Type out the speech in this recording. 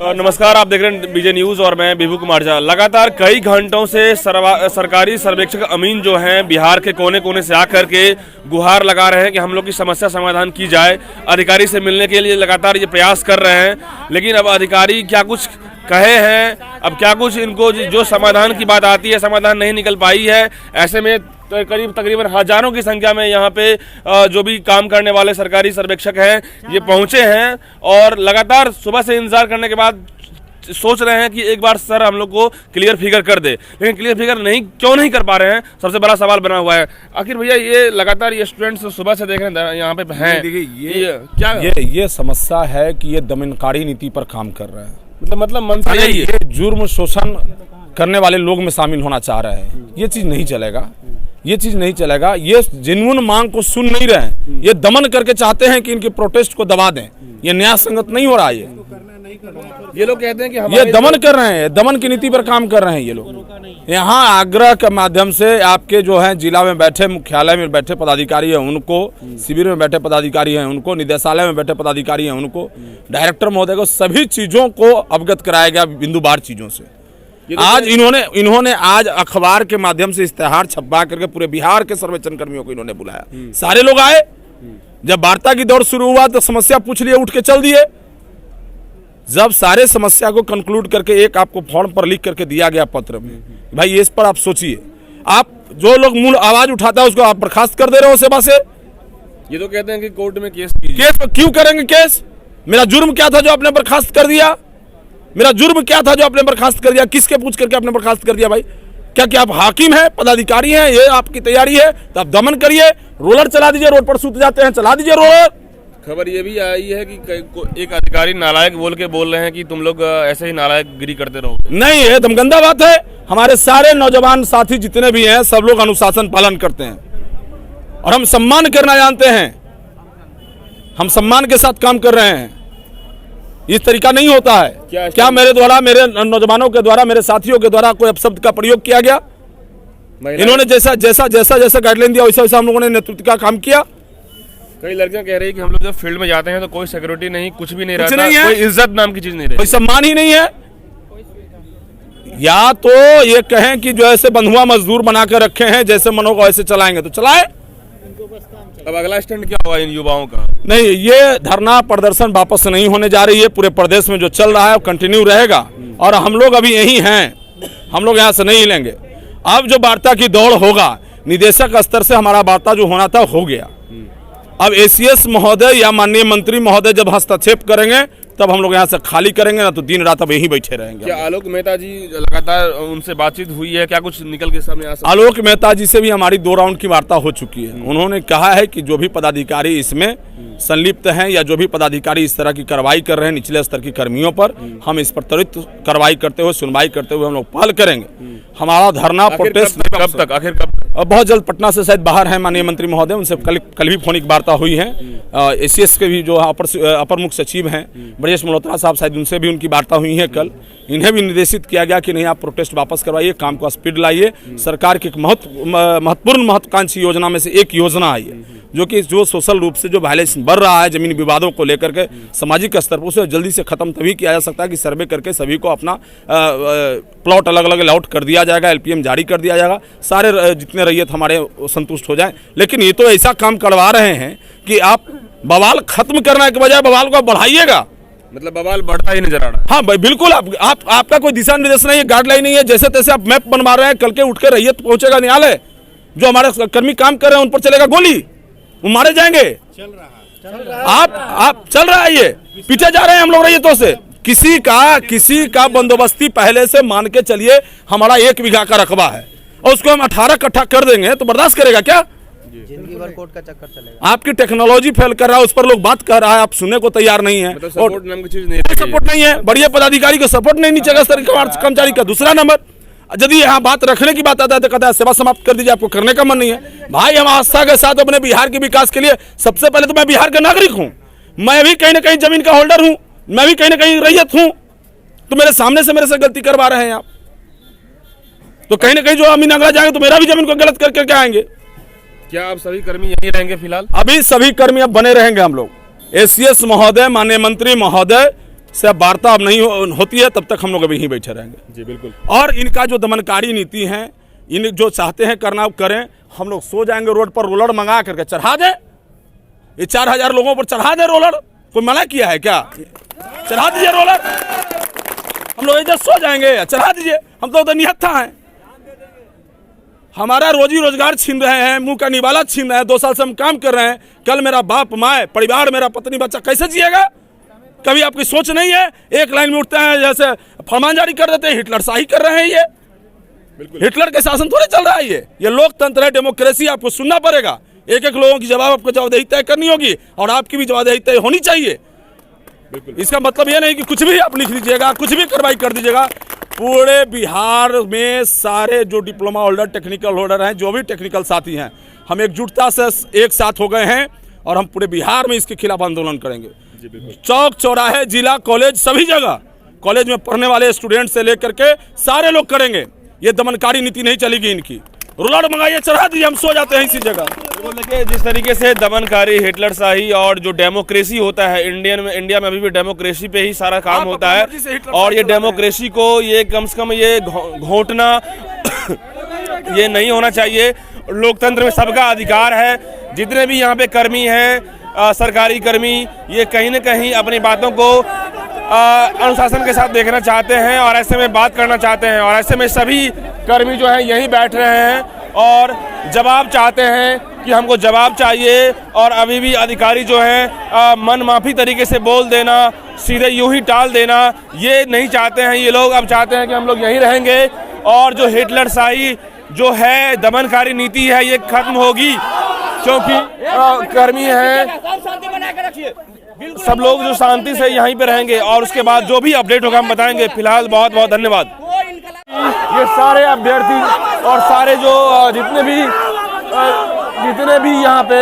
नमस्कार, आप देख रहे हैं बीजे न्यूज और मैं विभू कुमार झा। लगातार कई घंटों से सरकारी सर्वेक्षक अमीन जो हैं बिहार के कोने कोने से आकर के गुहार लगा रहे हैं कि हम लोग की समस्या समाधान की जाए। अधिकारी से मिलने के लिए लगातार ये प्रयास कर रहे हैं, लेकिन अब अधिकारी क्या कुछ कहे हैं, अब क्या कुछ इनको जो समाधान की बात आती है समाधान नहीं निकल पाई है। ऐसे में करीब तकरीबन हजारों की संख्या में यहाँ पे जो भी काम करने वाले सरकारी सर्वेक्षक हैं ये पहुंचे हैं और लगातार सुबह से इंतजार करने के बाद सोच रहे हैं कि एक बार सर हम लोग को क्लियर फिगर कर दे, लेकिन क्लियर फिगर क्यों नहीं कर पा रहे हैं, सबसे बड़ा सवाल बना हुआ है। आखिर भैया ये लगातार ये स्टूडेंट्स सुबह से देख रहे हैं यहाँ पे हैं, देखिए ये समस्या है कि ये दमनकारी नीति पर काम कर रहे हैं। मतलब मनसा यही है, जुर्म शोषण करने वाले लोग में शामिल होना चाह रहे हैं। ये चीज नहीं चलेगा, ये चीज नहीं चलेगा। ये जेन्युइन मांग को सुन नहीं रहे हैं, ये दमन करके चाहते हैं कि इनके प्रोटेस्ट को दबा दें। ये न्याय संगत नहीं हो रहा है। ये लोग कहते हैं कि ये दमन कर रहे हैं, दमन की नीति पर काम कर रहे हैं ये लोग। यहाँ आग्रह के माध्यम से आपके जो है जिला में बैठे, मुख्यालय में बैठे पदाधिकारी हैं उनको, शिविर में बैठे पदाधिकारी हैं उनको, निदेशालय में बैठे पदाधिकारी हैं उनको, डायरेक्टर महोदय को, सभी चीजों को अवगत कराया गया बिंदुवार चीजों से। आज इन्होंने आज अखबार के माध्यम से इश्तेहार छपवा करके पूरे बिहार के सर्वेक्षण कर्मियों को इन्होंने बुलाया। सारे लोग आए, जब वार्ता की दौर शुरू हुआ तो समस्या पूछ लिए, उठ के चल दिए। जब सारे समस्या को कंक्लूड करके एक आपको फॉर्म पर लिख करके दिया गया पत्र में, भाई इस पर आप सोचिए। आप जो लोग मूल आवाज उठाता है उसको आप बर्खास्त कर दे रहे हो सेवा से। ये तो कहते हैं कि कोर्ट में केस क्यों करेंगे केस? मेरा जुर्म क्या था जो आपने बर्खास्त कर दिया? मेरा जुर्म क्या था जो आपने बर्खास्त कर दिया? किसके पूछ करके आपने बर्खास्त कर दिया? भाई क्या आप हाकिम हैं, पदाधिकारी हैं, ये आपकी तैयारी है तो आप दमन करिए, रोलर चला दीजिए। रोड पर सूत जाते हैं, चला दीजिए रोलर। खबर ये भी आई है कि एक अधिकारी नालायक बोल रहे हैं कि तुम लोग ऐसे ही नालायकगिरी करते रहो। नहीं, ये दमगंदा बात है। हमारे सारे नौजवान साथी जितने भी हैं सब लोग अनुशासन पालन करते हैं और हम सम्मान करना जानते हैं। हम सम्मान के साथ काम कर रहे हैं। इस तरीका नहीं होता है। क्या मेरे द्वारा, मेरे नौजवानों के द्वारा, मेरे साथियों के द्वारा कोई अपशब्द का प्रयोग किया गया? इन्होंने जैसा गाइडलाइन दिया वैसा हम लोगों ने नेतृत्व का काम किया। कई लड़कियां कह रही है कि हम लोग जब फील्ड में जाते हैं तो कोई सिक्योरिटी नहीं, कुछ भी नहीं रहता, कोई इज्जत नाम की चीज नहीं रहती, कोई सम्मान ही नहीं है। या तो ये कहें कि जो ऐसे बंधुआ मजदूर बनाकर रखे हैं, जैसे मन होगा वैसे चलाएंगे तो चलाए। अब अगला स्टैंड क्या होगा इन युवाओं का? नहीं, ये धरना प्रदर्शन वापस नहीं होने जा रही है। पूरे प्रदेश में जो चल रहा है वो कंटिन्यू रहेगा और हम लोग अभी यही हैं, हम लोग यहाँ से नहीं हिलेंगे। अब जो वार्ता की दौड़ होगा, निदेशक स्तर से हमारा वार्ता जो होना था हो गया। अब एसीएस महोदय या माननीय मंत्री महोदय जब हस्तक्षेप करेंगे तब हम लोग यहाँ से खाली करेंगे, ना तो दिन रात अब यहीं बैठे रहेंगे। क्या आलोक मेहता जी लगातार उनसे बातचीत हुई है? क्या कुछ निकल के सामने आ सकता है? आलोक मेहता जी से भी हमारी 2 राउंड की वार्ता हो चुकी है। उन्होंने कहा है कि जो भी पदाधिकारी इसमें संलिप्त हैं या जो भी पदाधिकारी इस तरह की कार्रवाई कर रहे हैं निचले स्तर की कर्मियों पर, हम इस पर त्वरित कार्रवाई करते हुए, सुनवाई करते हुए हम लोग पहल करेंगे। हमारा धरना प्रोटेस्ट कब तक? आखिर कब? बहुत जल्द पटना से शायद बाहर हैं माननीय मंत्री महोदय, उनसे कल भी फोनिक वार्ता हुई है। एसीएस के भी जो अपर मुख्य सचिव हैं ब्रजेश मल्होत्रा साहब, शायद उनसे भी उनकी वार्ता हुई है कल। इन्हें भी निर्देशित किया गया कि नहीं, आप प्रोटेस्ट वापस करवाइए, काम को स्पीड लाइए। सरकार की एक महत्वपूर्ण महत्वाकांक्षी योजना में से एक योजना आई है जो सोशल रूप से जो वायलेशन बढ़ रहा है जमीन विवादों को लेकर के सामाजिक स्तर पर, उसे जल्दी से खत्म तभी किया जा सकता है कि सर्वे करके सभी को अपना प्लॉट अलग अलग अलॉट कर दिया जाएगा, एलपीएम जारी कर दिया जाएगा, सारे जितने रैयत हमारे संतुष्ट हो जाएं। लेकिन ये तो ऐसा काम करवा रहे हैं कि आप बवाल खत्म करने के बजाय बवाल को बढ़ाइएगा। मतलब बवाल बढ़ता ही नजर आ रहा है। हाँ भाई बिल्कुल, आपका कोई दिशा निर्देश नहीं है, गाइडलाइन नहीं है, जैसे तैसे आप मैप बनवा रहे हैं। कल के उठ के रैयत पहुंचेगा न्यायालय, जो हमारे कर्मी काम कर रहे हैं उन पर चलेगा गोली, वो मारे जाएंगे। आप चल रहा है, ये पीछे जा रहे हैं हम लोग रैयतों से। किसी का बंदोबस्ती पहले से मान के चलिए हमारा 1 बीघा का रकबा है और उसको हम 18 कट्ठा कर देंगे तो बर्दाश्त करेगा क्या? जिंदगी भर कोर्ट का चक्कर चलेगा। आपकी टेक्नोलॉजी फेल कर रहा है, उस पर लोग बात कर रहा है, आप सुनने को तैयार नहीं है। सपोर्ट नाम की चीज नहीं, सपोर्ट नहीं है, बढ़िया पदाधिकारी को सपोर्ट नहीं, नीचे स्तर के कर्मचारी का। दूसरा नंबर, यदि यहाँ बात रखने की बात आता है तो कहता है सेवा समाप्त कर दीजिए, आपको करने का मन नहीं है। भाई हम आस्था के साथ अपने बिहार के विकास के लिए, सबसे पहले तो मैं बिहार का नागरिक हूँ, मैं भी कहीं ना कहीं जमीन का होल्डर हूँ, मैं भी कहीं ना कहीं रैयत हूँ, तो मेरे सामने से मेरे से गलती करवा रहे हैं आप। तो कहीं ना कहीं जो अमीन अगला जाएंगे तो मेरा भी जमीन को गलत करके आएंगे। क्या आप सभी कर्मी यहीं रहेंगे फिलहाल? अभी सभी कर्मी अब बने रहेंगे हम लोग। एसीएस महोदय, माननीय मंत्री महोदय से अब वार्ता अब नहीं होती है, तब तक हम लोग अभी यहीं बैठे रहेंगे। जी बिल्कुल। और इनका जो दमनकारी नीति है, इन जो चाहते हैं करना करें, हम लोग सो जाएंगे रोड पर, रोलर मंगा करके चढ़ा दे, ये 4000 लोगों पर चढ़ा दे रोलर, कोई मना किया है क्या? चढ़ा दीजिए रोलर, हम लोग इधर सो जाएंगे, चढ़ा दीजिए, हम तो निहत्था हैं, हमारा रोजी रोजगार छीन रहे हैं, मुंह का निवाला छीन रहे हैं, 2 साल से हम काम कर रहे हैं, कल मेरा बाप माए परिवार, मेरा पत्नी बच्चा कैसे जिएगा? कभी आपकी सोच नहीं है? एक लाइन में उठते हैं, जैसे फरमान जारी कर देते हैं, हिटलर शाही कर रहे हैं, ये हिटलर के शासन थोड़े चल रहा है, ये लोकतंत्र है, डेमोक्रेसी, आपको सुनना पड़ेगा, एक एक लोगों की जवाबदेही तय करनी होगी, और आपकी भी जवाबदेही तय होनी चाहिए। इसका मतलब ये नहीं कि कुछ भी आप लिख लीजिएगा, कुछ भी कार्रवाई कर दीजिएगा। पूरे बिहार में सारे जो डिप्लोमा होल्डर, टेक्निकल होल्डर हैं, जो भी टेक्निकल साथी हैं, हम एकजुटता से एक साथ हो गए हैं, और हम पूरे बिहार में इसके खिलाफ आंदोलन करेंगे। चौक चौराहे, जिला, कॉलेज, सभी जगह, कॉलेज में पढ़ने वाले स्टूडेंट से लेकर के सारे लोग करेंगे। ये दमनकारी नीति नहीं चलेगी इनकी। रोलर मंगाइए, चढ़ा दीजिए, हम सो जाते हैं इसी जगह। देखिए जिस तरीके से दमनकारी, हिटलर शाही और जो डेमोक्रेसी होता है, इंडिया में अभी भी डेमोक्रेसी पे ही सारा काम होता है, और ये डेमोक्रेसी को ये कम से कम ये घोंटना ये नहीं होना चाहिए। लोकतंत्र में सबका अधिकार है। जितने भी यहाँ पे कर्मी हैं, सरकारी कर्मी, ये कहीं ना कहीं अपनी बातों को अनुशासन के साथ देखना चाहते हैं, और ऐसे में बात करना चाहते हैं, और ऐसे में सभी कर्मी जो हैं यहीं बैठ रहे हैं और जवाब चाहते हैं कि हमको जवाब चाहिए। और अभी भी अधिकारी जो हैं मन माफी तरीके से बोल देना, सीधे यूं ही टाल देना, ये नहीं चाहते हैं ये लोग। अब चाहते हैं कि हम लोग यहीं रहेंगे, और जो हिटलर शाही जो है, दमनकारी नीति है, ये खत्म होगी, क्योंकि कर्मी हैं, सब लोग जो शांति से यहीं पे रहेंगे, और उसके बाद जो भी अपडेट होगा हम बताएंगे। फिलहाल बहुत बहुत धन्यवाद। ये सारे अभ्यर्थी और सारे जो जितने भी यहाँ पे